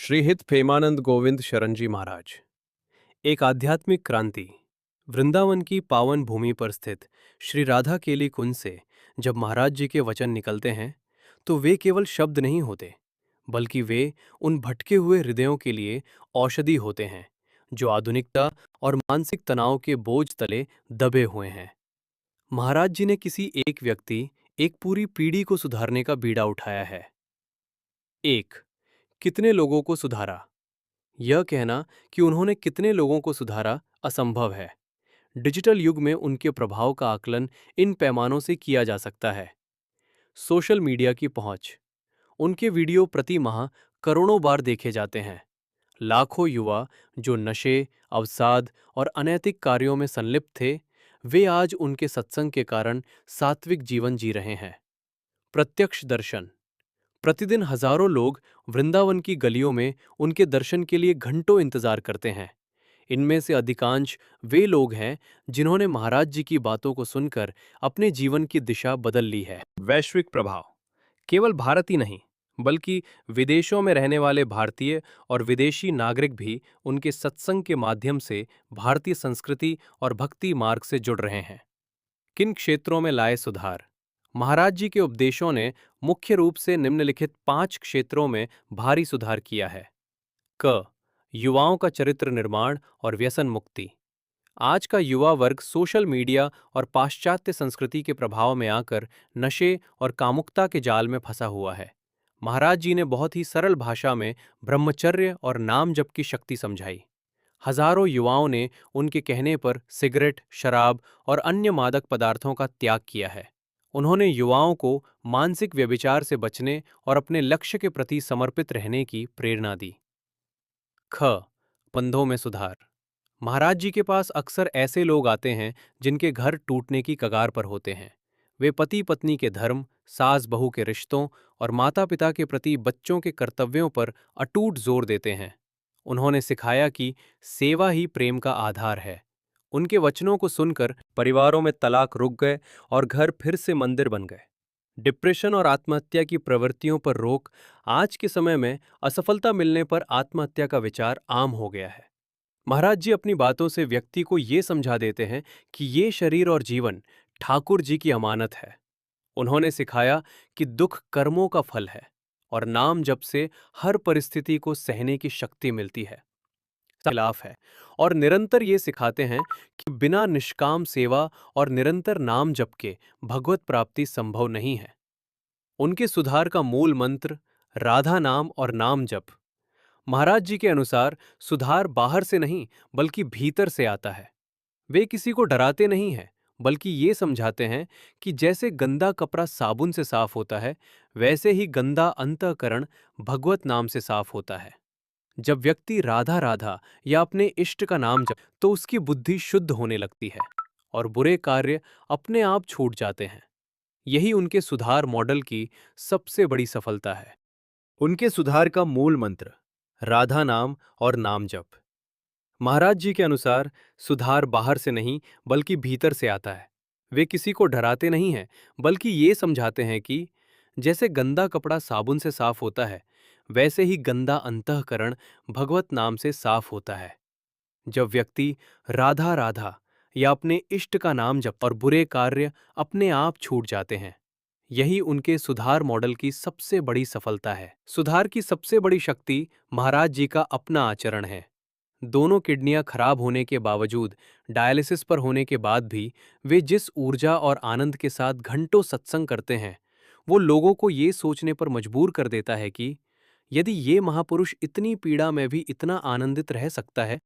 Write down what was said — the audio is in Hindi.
श्रीहित प्रेमानंद गोविंद शरण जी महाराज। एक आध्यात्मिक क्रांति। वृंदावन की पावन भूमि पर स्थित श्री राधा केली कुंज से जब महाराज जी के वचन निकलते हैं तो वे केवल शब्द नहीं होते, बल्कि वे उन भटके हुए हृदयों के लिए औषधि होते हैं जो आधुनिकता और मानसिक तनाव के बोझ तले दबे हुए हैं। महाराज जी ने किसी एक व्यक्ति, एक पूरी पीढ़ी को सुधारने का बीड़ा उठाया है। एक, कितने लोगों को सुधारा? यह कहना कि उन्होंने कितने लोगों को सुधारा असंभव है। डिजिटल युग में उनके प्रभाव का आकलन इन पैमानों से किया जा सकता है। सोशल मीडिया की पहुंच। उनके वीडियो प्रति माह करोड़ों बार देखे जाते हैं। लाखों युवा जो नशे, अवसाद और अनैतिक कार्यों में संलिप्त थे, वे आज उनके सत्संग के कारण सात्विक जीवन जी रहे हैं। प्रत्यक्ष दर्शन। प्रतिदिन हजारों लोग वृंदावन की गलियों में उनके दर्शन के लिए घंटों इंतजार करते हैं। इनमें से अधिकांश वे लोग हैं जिन्होंने महाराज जी की बातों को सुनकर अपने जीवन की दिशा बदल ली है। वैश्विक प्रभाव। केवल भारत ही नहीं, बल्कि विदेशों में रहने वाले भारतीय और विदेशी नागरिक भी उनके सत्संग के माध्यम से भारतीय संस्कृति और भक्ति मार्ग से जुड़ रहे हैं। किन क्षेत्रों में लाए सुधार? महाराज जी के उपदेशों ने मुख्य रूप से निम्नलिखित 5 क्षेत्रों में भारी सुधार किया है। क. युवाओं का चरित्र निर्माण और व्यसन मुक्ति। आज का युवा वर्ग सोशल मीडिया और पाश्चात्य संस्कृति के प्रभाव में आकर नशे और कामुकता के जाल में फंसा हुआ है। महाराज जी ने बहुत ही सरल भाषा में ब्रह्मचर्य और नाम जप की शक्ति समझाई। हजारों युवाओं ने उनके कहने पर सिगरेट, शराब और अन्य मादक पदार्थों का त्याग किया है। उन्होंने युवाओं को मानसिक व्यभिचार से बचने और अपने लक्ष्य के प्रति समर्पित रहने की प्रेरणा दी। ख. बंधों में सुधार। महाराज जी के पास अक्सर ऐसे लोग आते हैं जिनके घर टूटने की कगार पर होते हैं। वे पति पत्नी के धर्म, सास बहू के रिश्तों और माता पिता के प्रति बच्चों के कर्तव्यों पर अटूट जोर देते हैं। उन्होंने सिखाया कि सेवा ही प्रेम का आधार है। उनके वचनों को सुनकर परिवारों में तलाक रुक गए और घर फिर से मंदिर बन गए। डिप्रेशन और आत्महत्या की प्रवृत्तियों पर रोक। आज के समय में असफलता मिलने पर आत्महत्या का विचार आम हो गया है। महाराज जी अपनी बातों से व्यक्ति को ये समझा देते हैं कि ये शरीर और जीवन ठाकुर जी की अमानत है। उन्होंने सिखाया कि दुख कर्मों का फल है और नाम जप से हर परिस्थिति को सहने की शक्ति मिलती है। खिलाफ है और निरंतर ये सिखाते हैं कि बिना निष्काम सेवा और निरंतर नाम जप के भगवत प्राप्ति संभव नहीं है। उनके सुधार का मूल मंत्र राधा नाम और नाम जप। महाराज जी के अनुसार सुधार बाहर से नहीं बल्कि भीतर से आता है। वे किसी को डराते नहीं हैं, बल्कि ये समझाते हैं कि जैसे गंदा कपड़ा साबुन से साफ होता है, वैसे ही गंदा अंतःकरण भगवत नाम से साफ होता है। जब व्यक्ति राधा राधा या अपने इष्ट का नाम जप तो उसकी बुद्धि शुद्ध होने लगती है और बुरे कार्य अपने आप छूट जाते हैं। यही उनके सुधार मॉडल की सबसे बड़ी सफलता है। उनके सुधार का मूल मंत्र राधा नाम और नाम जप। महाराज जी के अनुसार सुधार बाहर से नहीं बल्कि भीतर से आता है। वे किसी को डराते नहीं हैं, बल्कि ये समझाते हैं कि जैसे गंदा कपड़ा साबुन से साफ होता है, वैसे ही गंदा अंतःकरण भगवत नाम से साफ होता है। जब व्यक्ति राधा राधा या अपने इष्ट का नाम जप और बुरे कार्य अपने आप छूट जाते हैं, यही उनके सुधार मॉडल की सबसे बड़ी सफलता है। सुधार की सबसे बड़ी शक्ति महाराज जी का अपना आचरण है। दोनों किडनियां खराब होने के बावजूद, डायलिसिस पर होने के बाद भी वे जिस ऊर्जा और आनंद के साथ घंटों सत्संग करते हैं, वो लोगों को ये सोचने पर मजबूर कर देता है कि यदि ये महापुरुष इतनी पीड़ा में भी इतना आनंदित रह सकता है